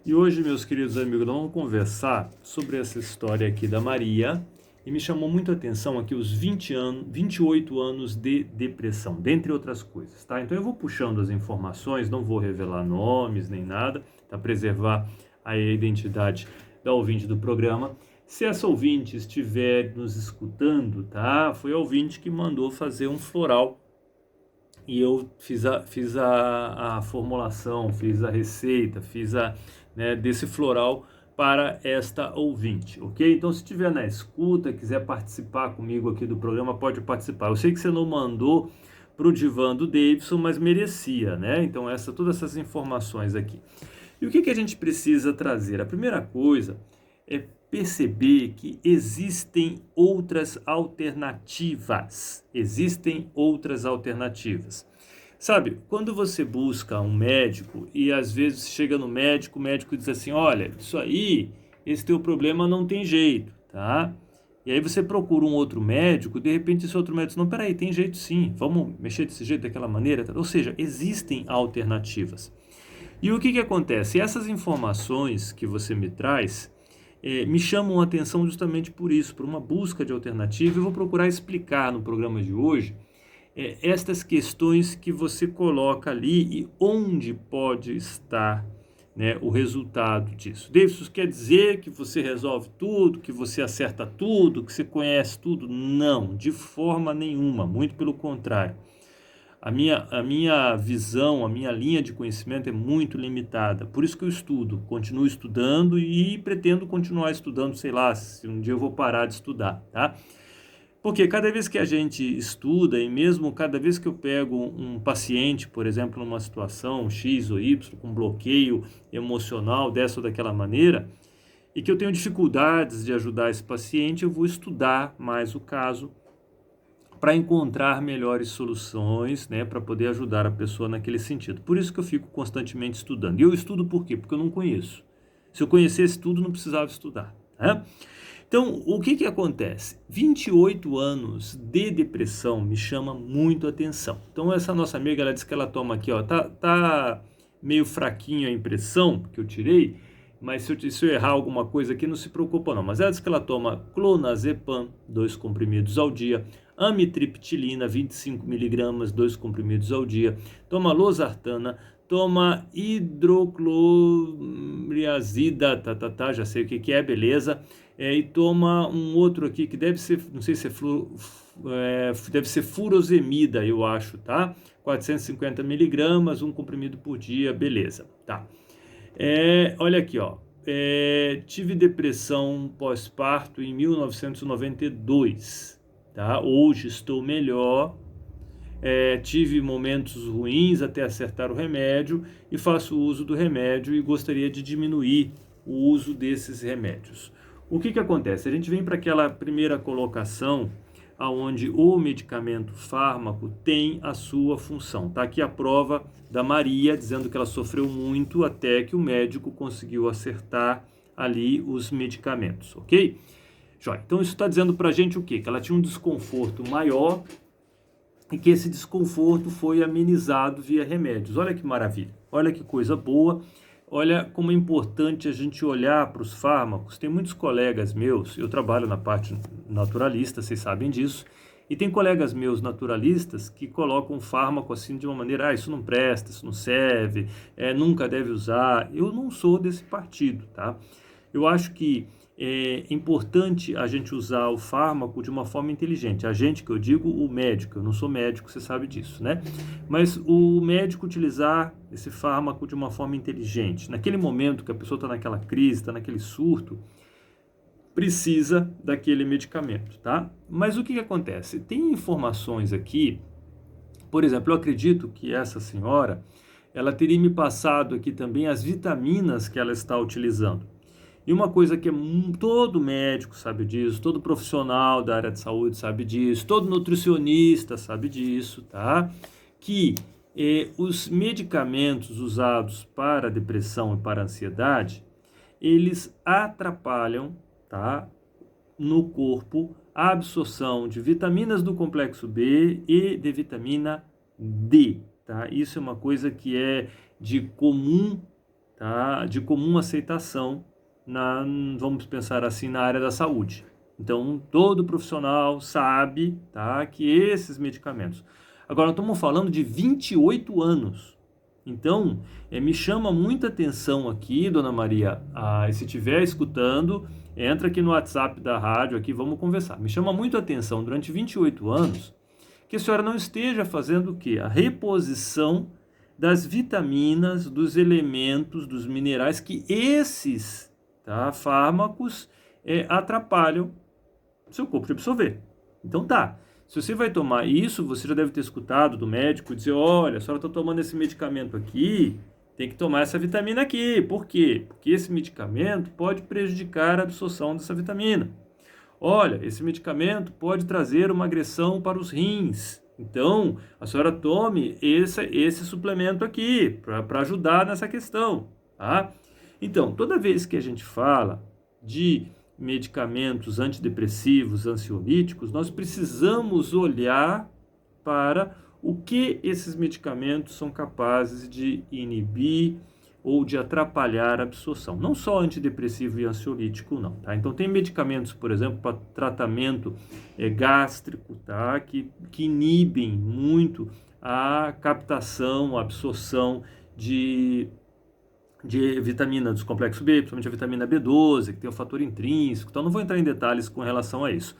E hoje, meus queridos amigos, nós vamos conversar sobre essa história aqui da Maria. E me chamou muito a atenção aqui os 20 anos, 28 anos de depressão, dentre outras coisas, tá? Então eu vou puxando as informações, não vou revelar nomes nem nada, para preservar a identidade da ouvinte do programa. Se essa ouvinte estiver nos escutando, tá? Foi a ouvinte que mandou fazer um floral e eu fiz a formulação, fiz a receita, desse floral para esta ouvinte, ok? Então, se estiver na escuta, quiser participar comigo aqui do programa, pode participar. Eu sei que você não mandou para o divã do Davidson, mas merecia, né? Então, todas essas informações aqui. E o que a gente precisa trazer? A primeira coisa é perceber que existem outras alternativas. Existem outras alternativas. Sabe, quando você busca um médico e às vezes chega no médico, o médico diz assim, olha, isso aí, esse teu problema não tem jeito, tá? E aí você procura um outro médico, de repente esse outro médico diz, não, peraí, tem jeito sim, vamos mexer desse jeito, daquela maneira, tá? Ou seja, existem alternativas. E o que acontece? Essas informações que você me traz me chamam a atenção justamente por isso, por uma busca de alternativa. Eu vou procurar explicar no programa de hoje estas questões que você coloca ali e onde pode estar, né, o resultado disso. Davidson, quer dizer que você resolve tudo, que você acerta tudo, que você conhece tudo? Não, de forma nenhuma, muito pelo contrário. A minha visão, a minha linha de conhecimento é muito limitada. Por isso que eu estudo, continuo estudando e pretendo continuar estudando, sei lá, se um dia eu vou parar de estudar, tá? Porque cada vez que a gente estuda, e mesmo cada vez que eu pego um paciente, por exemplo, numa situação X ou Y, com bloqueio emocional dessa ou daquela maneira, e que eu tenho dificuldades de ajudar esse paciente, eu vou estudar mais o caso para encontrar melhores soluções, né, para poder ajudar a pessoa naquele sentido. Por isso que eu fico constantemente estudando. E eu estudo por quê? Porque eu não conheço. Se eu conhecesse tudo, não precisava estudar, né? Então, o que acontece? 28 anos de depressão me chama muito a atenção. Então, essa nossa amiga, ela disse que ela toma aqui, ó, tá meio fraquinho a impressão que eu tirei, mas se eu errar alguma coisa aqui, não se preocupa não. Mas ela diz que ela toma clonazepam, 2 comprimidos ao dia, amitriptilina, 25 miligramas, 2 comprimidos ao dia, toma losartana, toma hidrocloriazida, já sei o que é, beleza. E toma um outro aqui que deve ser, não sei se deve ser furosemida, eu acho, tá? 450 miligramas, um comprimido por dia, beleza, tá? Olha aqui, ó. Tive depressão pós-parto em 1992, tá? Hoje estou melhor. Tive momentos ruins até acertar o remédio e faço uso do remédio e gostaria de diminuir o uso desses remédios. O que acontece? A gente vem para aquela primeira colocação aonde o medicamento fármaco tem a sua função. Tá aqui a prova da Maria dizendo que ela sofreu muito até que o médico conseguiu acertar ali os medicamentos, ok? Joia. Então isso está dizendo para a gente o quê? Que ela tinha um desconforto maior e que esse desconforto foi amenizado via remédios. Olha que maravilha, olha que coisa boa. Olha como é importante a gente olhar para os fármacos. Tem muitos colegas meus, eu trabalho na parte naturalista, vocês sabem disso, e tem colegas meus naturalistas que colocam fármaco assim de uma maneira, isso não presta, isso não serve, nunca deve usar. Eu não sou desse partido, tá? Eu acho que é importante a gente usar o fármaco de uma forma inteligente. A gente, que eu digo, o médico, eu não sou médico, você sabe disso, né? Mas o médico utilizar esse fármaco de uma forma inteligente. Naquele momento que a pessoa está naquela crise, está naquele surto, precisa daquele medicamento, tá? Mas o que acontece? Tem informações aqui, por exemplo, eu acredito que essa senhora, ela teria me passado aqui também as vitaminas que ela está utilizando. E uma coisa que todo médico sabe disso, todo profissional da área de saúde sabe disso, todo nutricionista sabe disso, tá? Que os medicamentos usados para depressão e para ansiedade, eles atrapalham, tá? No corpo a absorção de vitaminas do complexo B e de vitamina D, tá? Isso é uma coisa que é de comum, tá, de comum aceitação vamos pensar assim, na área da saúde. Então, todo profissional sabe, tá, que esses medicamentos. Agora, nós estamos falando de 28 anos. Então, me chama muita atenção aqui, dona Maria, se estiver escutando, entra aqui no WhatsApp da rádio, aqui, vamos conversar. Me chama muito a atenção, durante 28 anos, que a senhora não esteja fazendo o quê? A reposição das vitaminas, dos elementos, dos minerais que esses, tá, fármacos atrapalham o seu corpo de absorver. Então tá, se você vai tomar isso, você já deve ter escutado do médico dizer, olha, a senhora está tomando esse medicamento aqui, tem que tomar essa vitamina aqui. Por quê? Porque esse medicamento pode prejudicar a absorção dessa vitamina. Olha, esse medicamento pode trazer uma agressão para os rins. Então, a senhora tome esse suplemento aqui para ajudar nessa questão, tá? Então, toda vez que a gente fala de medicamentos antidepressivos, ansiolíticos, nós precisamos olhar para o que esses medicamentos são capazes de inibir ou de atrapalhar a absorção. Não só antidepressivo e ansiolítico, não, tá? Então, tem medicamentos, por exemplo, para tratamento gástrico, tá? Que inibem muito a captação, a absorção de vitamina dos complexos B, principalmente a vitamina B12, que tem o fator intrínseco. Então, não vou entrar em detalhes com relação a isso.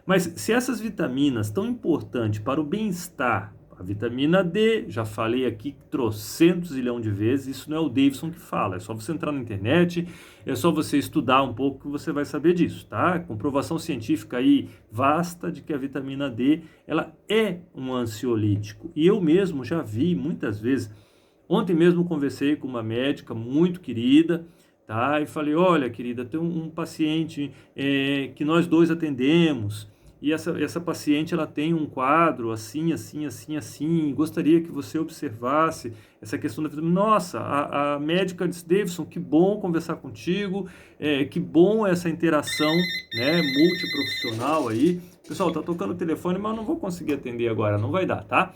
Mas se essas vitaminas tão importantes para o bem-estar, a vitamina D, já falei aqui trocentos zilhão de vezes, isso não é o Davidson que fala, é só você entrar na internet, é só você estudar um pouco que você vai saber disso, tá? Comprovação científica aí vasta de que a vitamina D, ela é um ansiolítico. E eu mesmo já vi muitas vezes, ontem mesmo conversei com uma médica muito querida, tá? E falei, olha, querida, tem um paciente que nós dois atendemos, e essa paciente, ela tem um quadro assim, assim, assim, assim, gostaria que você observasse essa questão da vitamina. Nossa, a médica disse, Davidson, que bom conversar contigo, que bom essa interação, né, multiprofissional aí. Pessoal, tá tocando o telefone, mas eu não vou conseguir atender agora, não vai dar, tá?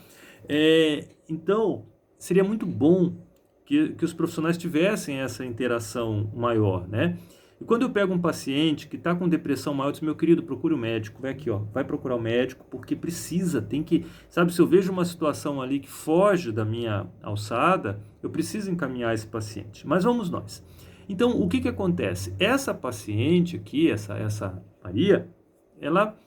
Então, seria muito bom que os profissionais tivessem essa interação maior, né? E quando eu pego um paciente que está com depressão maior, eu digo, meu querido, procure o médico, vai aqui, ó, vai procurar o médico, porque precisa, tem que, sabe, se eu vejo uma situação ali que foge da minha alçada, eu preciso encaminhar esse paciente. Mas vamos nós. Então, o que acontece? Essa paciente aqui, essa Maria, ela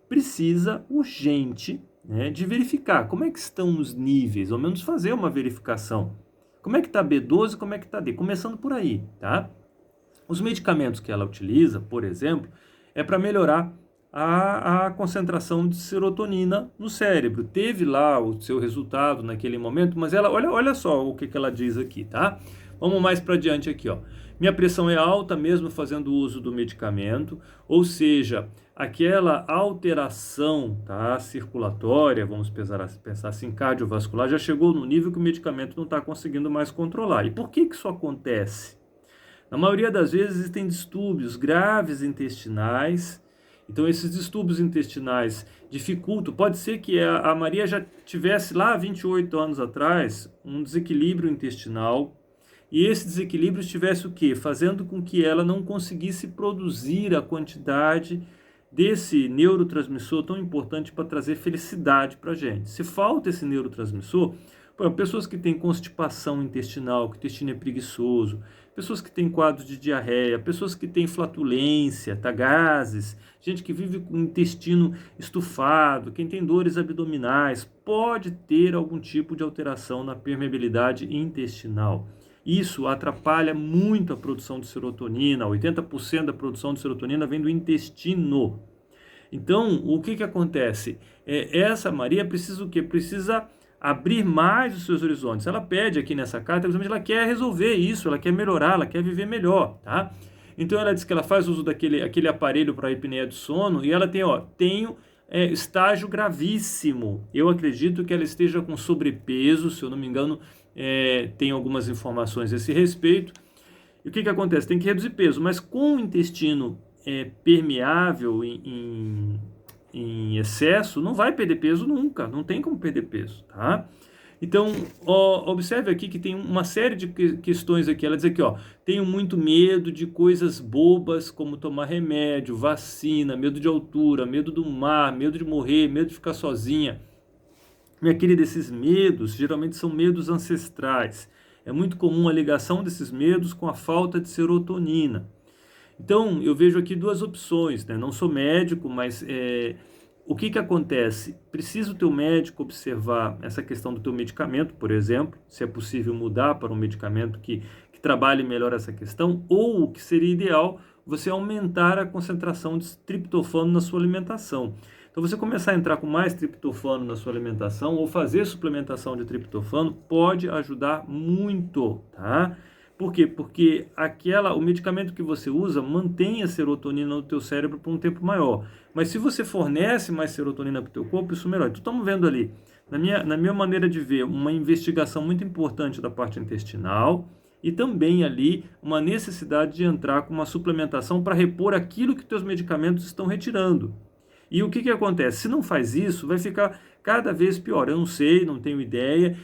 precisa urgente, né, de verificar como é que estão os níveis, ao menos fazer uma verificação. Como é que está B12, como é que está D? Começando por aí, tá? Os medicamentos que ela utiliza, por exemplo, é para melhorar a concentração de serotonina no cérebro. Teve lá o seu resultado naquele momento, mas ela, olha só o que ela diz aqui, tá? Vamos mais para adiante aqui, ó. Minha pressão é alta mesmo fazendo uso do medicamento, ou seja, aquela alteração, tá, circulatória, vamos pensar assim, cardiovascular, já chegou no nível que o medicamento não está conseguindo mais controlar. E por que isso acontece? Na maioria das vezes existem distúrbios graves intestinais. Então esses distúrbios intestinais dificultam. Pode ser que a Maria já tivesse lá 28 anos atrás um desequilíbrio intestinal. E esse desequilíbrio estivesse o quê? Fazendo com que ela não conseguisse produzir a quantidade desse neurotransmissor tão importante para trazer felicidade para a gente. Se falta esse neurotransmissor, pessoas que têm constipação intestinal, que o intestino é preguiçoso, pessoas que têm quadros de diarreia, pessoas que têm flatulência, tá, gases, gente que vive com o intestino estufado, quem tem dores abdominais, pode ter algum tipo de alteração na permeabilidade intestinal. Isso atrapalha muito a produção de serotonina, 80% da produção de serotonina vem do intestino. Então, o que acontece? Essa Maria precisa o quê? Precisa abrir mais os seus horizontes. Ela pede aqui nessa carta, ela quer resolver isso, ela quer melhorar, ela quer viver melhor, tá? Então ela diz que ela faz uso aquele aparelho para a apneia do sono e ela tem estágio gravíssimo. Eu acredito que ela esteja com sobrepeso, se eu não me engano, tem algumas informações a esse respeito. E o que acontece? Tem que reduzir peso, mas com o intestino permeável em excesso, não vai perder peso nunca, não tem como perder peso, tá? Então, observe aqui que tem uma série de questões aqui. Ela diz aqui, ó, tenho muito medo de coisas bobas como tomar remédio, vacina, medo de altura, medo do mar, medo de morrer, medo de ficar sozinha. Minha querida, esses medos geralmente são medos ancestrais. É muito comum a ligação desses medos com a falta de serotonina. Então, eu vejo aqui duas opções, né? Não sou médico, mas o que acontece? Precisa o teu médico observar essa questão do teu medicamento, por exemplo, se é possível mudar para um medicamento que trabalhe melhor essa questão, ou o que seria ideal, você aumentar a concentração de triptofano na sua alimentação. Então, você começar a entrar com mais triptofano na sua alimentação ou fazer suplementação de triptofano pode ajudar muito, tá? Por quê? Porque o medicamento que você usa mantém a serotonina no teu cérebro por um tempo maior. Mas se você fornece mais serotonina para o teu corpo, isso melhora. Então, estamos vendo ali, na minha maneira de ver, uma investigação muito importante da parte intestinal e também ali uma necessidade de entrar com uma suplementação para repor aquilo que teus medicamentos estão retirando. E o que acontece? Se não faz isso, vai ficar cada vez pior. Eu não sei, não tenho ideia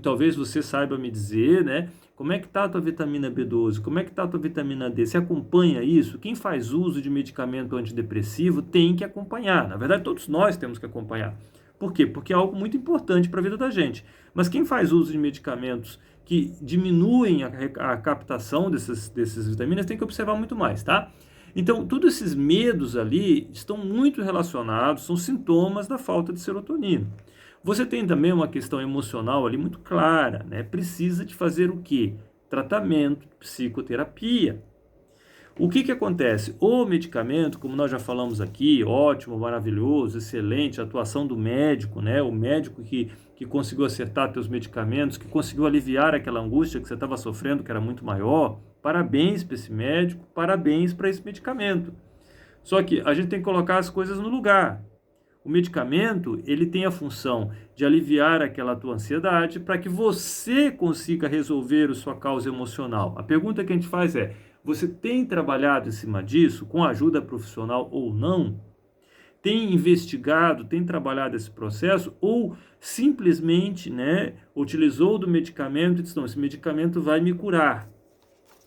talvez você saiba me dizer, né? Como é que está a tua vitamina B12? Como é que está a tua vitamina D? Você acompanha isso? Quem faz uso de medicamento antidepressivo tem que acompanhar. Na verdade, todos nós temos que acompanhar. Por quê? Porque é algo muito importante para a vida da gente. Mas quem faz uso de medicamentos que diminuem a captação dessas vitaminas tem que observar muito mais, tá? Então, todos esses medos ali estão muito relacionados, são sintomas da falta de serotonina. Você tem também uma questão emocional ali muito clara, né? Precisa de fazer o quê? Tratamento, psicoterapia. O que acontece? O medicamento, como nós já falamos aqui, ótimo, maravilhoso, excelente, atuação do médico, né? O médico que conseguiu acertar teus medicamentos, que conseguiu aliviar aquela angústia que você estava sofrendo, que era muito maior. Parabéns para esse médico, parabéns para esse medicamento. Só que a gente tem que colocar as coisas no lugar. O medicamento, ele tem a função de aliviar aquela tua ansiedade para que você consiga resolver a sua causa emocional. A pergunta que a gente faz é: você tem trabalhado em cima disso, com ajuda profissional ou não? Tem investigado, tem trabalhado esse processo ou simplesmente, né, utilizou do medicamento e disse, não, esse medicamento vai me curar.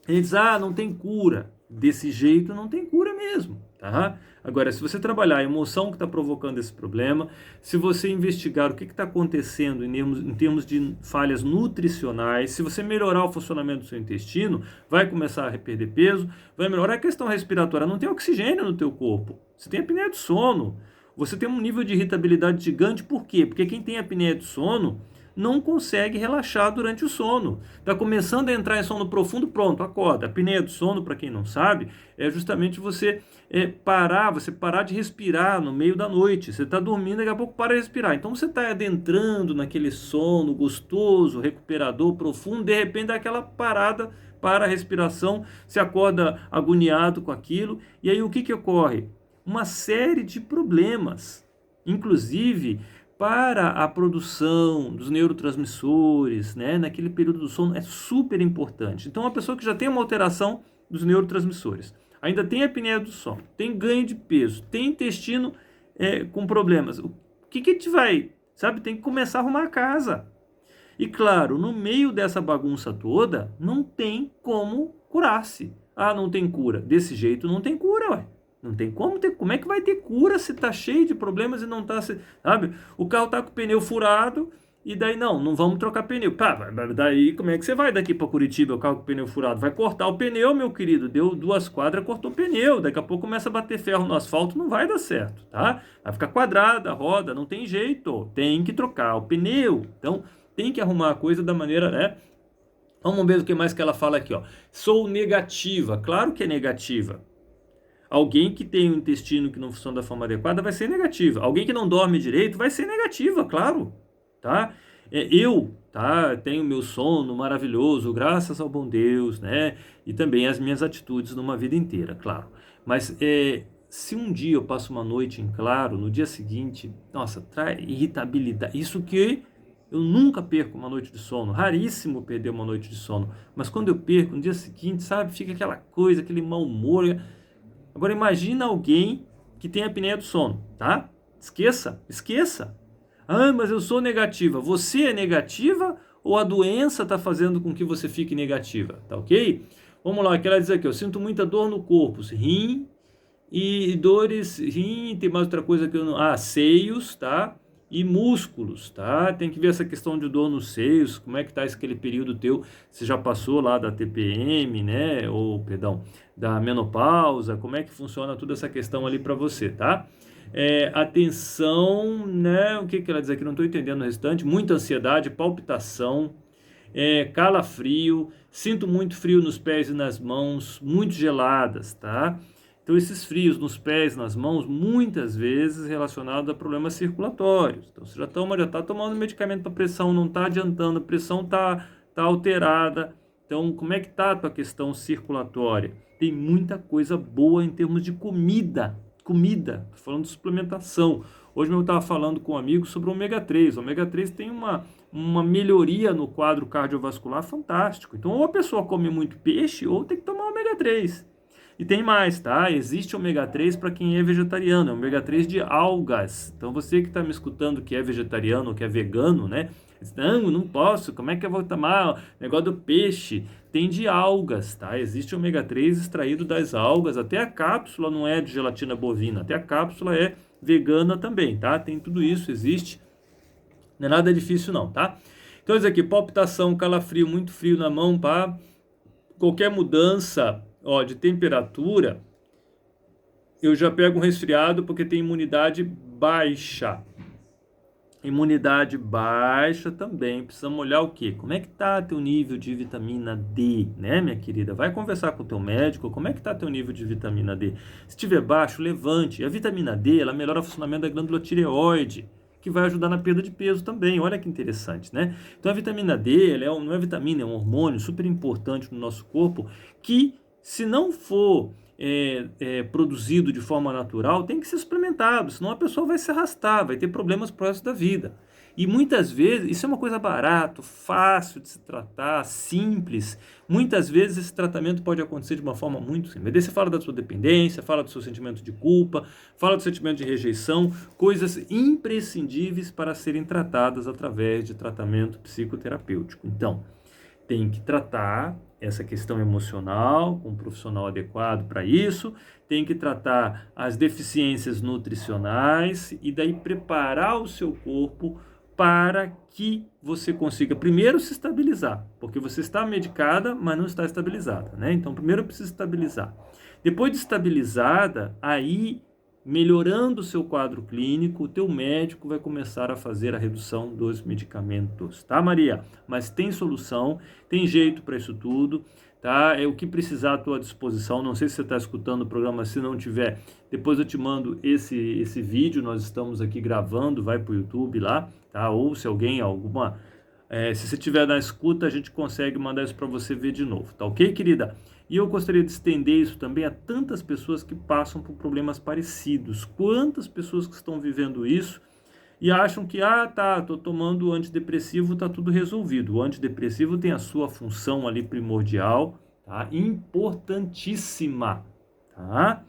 Ele diz, não tem cura. Desse jeito não tem cura mesmo, tá? Agora, se você trabalhar a emoção que está provocando esse problema, se você investigar o que está acontecendo em termos de falhas nutricionais, se você melhorar o funcionamento do seu intestino, vai começar a perder peso, vai melhorar a questão respiratória, não tem oxigênio no teu corpo, você tem apneia do sono, você tem um nível de irritabilidade gigante, por quê? Porque quem tem apneia do sono não consegue relaxar durante o sono. Está começando a entrar em sono profundo, pronto, acorda. A apneia do sono, para quem não sabe, é justamente você parar de respirar no meio da noite. Você está dormindo, daqui a pouco para de respirar. Então você está adentrando naquele sono gostoso, recuperador, profundo, de repente dá aquela parada para a respiração, se acorda agoniado com aquilo, e aí o que ocorre? Uma série de problemas, inclusive para a produção dos neurotransmissores, né, naquele período do sono, é super importante. Então, uma pessoa que já tem uma alteração dos neurotransmissores, ainda tem apneia do sono, tem ganho de peso, tem intestino com problemas, o que a gente vai, sabe, tem que começar a arrumar a casa. E claro, no meio dessa bagunça toda, não tem como curar-se. Não tem cura. Desse jeito não tem cura, ué. Não tem como ter. Como é que vai ter cura se tá cheio de problemas e não tá, sabe? O carro tá com o pneu furado e daí não vamos trocar pneu. Daí como é que você vai daqui para Curitiba, o carro com o pneu furado? Vai cortar o pneu, meu querido. Deu 2 quadras, cortou o pneu. Daqui a pouco começa a bater ferro no asfalto, não vai dar certo, tá? Vai ficar quadrada a roda, não tem jeito. Tem que trocar o pneu. Então, tem que arrumar a coisa da maneira, né? Vamos ver o que mais que ela fala aqui, ó. Sou negativa. Claro que é negativa. Alguém que tem um intestino que não funciona da forma adequada vai ser negativa. Alguém que não dorme direito vai ser negativa, claro, tá? Eu tenho meu sono maravilhoso, graças ao bom Deus, né? E também as minhas atitudes numa vida inteira, claro. Mas se um dia eu passo uma noite em claro, no dia seguinte, nossa, traz irritabilidade. Isso que eu nunca perco uma noite de sono, raríssimo perder uma noite de sono. Mas quando eu perco, no dia seguinte, sabe, fica aquela coisa, aquele mau humor. Agora imagina alguém que tem apneia do sono, tá? Esqueça. Ah, mas eu sou negativa. Você é negativa ou a doença está fazendo com que você fique negativa? Tá ok? Vamos lá, o que ela diz aqui, eu sinto muita dor no corpo, rim e dores, rim, tem mais outra coisa que eu não... Ah, seios, tá? E músculos, tá? Tem que ver essa questão de dor nos seios, como é que tá aquele período teu, você já passou lá da TPM, né? Ou, perdão, da menopausa, como é que funciona toda essa questão ali para você, tá? Atenção, né? O que que ela diz aqui? Não estou entendendo o restante. Muita ansiedade, palpitação, calafrio, sinto muito frio nos pés e nas mãos, muito geladas, tá? Então, esses frios nos pés, nas mãos, muitas vezes relacionados a problemas circulatórios. Então, você já está tomando medicamento para pressão, não está adiantando, a pressão tá alterada. Então, como é que está a tua questão circulatória? Tem muita coisa boa em termos de comida. Comida, tô falando de suplementação. Hoje eu estava falando com um amigo sobre o ômega 3. O ômega 3 tem uma melhoria no quadro cardiovascular fantástico. Então, ou a pessoa come muito peixe, ou tem que tomar ômega 3. E tem mais, tá? Existe ômega 3 para quem é vegetariano, é ômega 3 de algas. Então você que está me escutando que é vegetariano ou que é vegano, né? Não posso, como é que eu vou tomar negócio do peixe? Tem de algas, tá? Existe ômega 3 extraído das algas, até a cápsula não é de gelatina bovina, até a cápsula é vegana também, tá? Tem tudo isso, existe. Não é nada difícil não, tá? Então isso aqui, palpitação, calafrio, muito frio na mão, pá. Qualquer mudança de temperatura, eu já pego um resfriado porque tem imunidade baixa. Imunidade baixa também, precisamos olhar o quê? Como é que tá teu nível de vitamina D, né, minha querida? Vai conversar com o teu médico, como é que tá teu nível de vitamina D? Se estiver baixo, levante. A vitamina D, ela melhora o funcionamento da glândula tireoide, que vai ajudar na perda de peso também. Olha que interessante, né? Então a vitamina D, ela não é vitamina, é um hormônio super importante no nosso corpo que, se não for produzido de forma natural, tem que ser suplementado, senão a pessoa vai se arrastar, vai ter problemas pro resto da vida. E muitas vezes, isso é uma coisa barata, fácil de se tratar, simples. Muitas vezes esse tratamento pode acontecer de uma forma muito simples. Daí você fala da sua dependência, fala do seu sentimento de culpa, fala do sentimento de rejeição, coisas imprescindíveis para serem tratadas através de tratamento psicoterapêutico. Então, tem que tratar essa questão emocional com um profissional adequado para isso, tem que tratar as deficiências nutricionais e daí preparar o seu corpo para que você consiga primeiro se estabilizar, porque você está medicada, mas não está estabilizada, né? Então, primeiro precisa estabilizar. Depois de estabilizada, aí melhorando o seu quadro clínico, o teu médico vai começar a fazer a redução dos medicamentos, tá, Maria? Mas tem solução, tem jeito para isso tudo, tá? É o que precisar à tua disposição. Não sei se você está escutando o programa, se não tiver, depois eu te mando esse vídeo, nós estamos aqui gravando, vai para o YouTube lá, tá? Ou se alguém, se você estiver na escuta, a gente consegue mandar isso para você ver de novo, tá ok, querida? E eu gostaria de estender isso também a tantas pessoas que passam por problemas parecidos. Quantas pessoas que estão vivendo isso e acham que, tô tomando antidepressivo, tá tudo resolvido. O antidepressivo tem a sua função ali primordial, tá? Importantíssima, tá?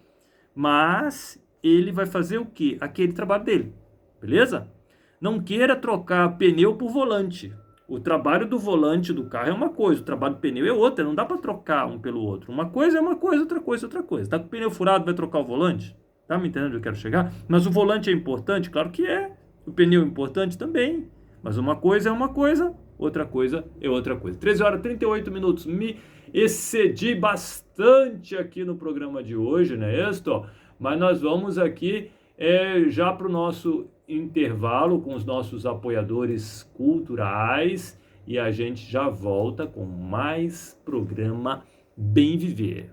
Mas ele vai fazer o quê? Aquele trabalho dele, beleza? Não queira trocar pneu por volante. O trabalho do volante do carro é uma coisa, o trabalho do pneu é outra, não dá para trocar um pelo outro. Uma coisa é uma coisa, outra coisa é outra coisa. Tá com o pneu furado, vai trocar o volante? Tá me entendendo onde eu quero chegar? Mas o volante é importante? Claro que é. O pneu é importante também. Mas uma coisa é uma coisa, outra coisa é outra coisa. 13 horas e 38 minutos. Me excedi bastante aqui no programa de hoje, né, Esto? Mas nós vamos aqui já para o nosso intervalo com os nossos apoiadores culturais e a gente já volta com mais programa Bem Viver.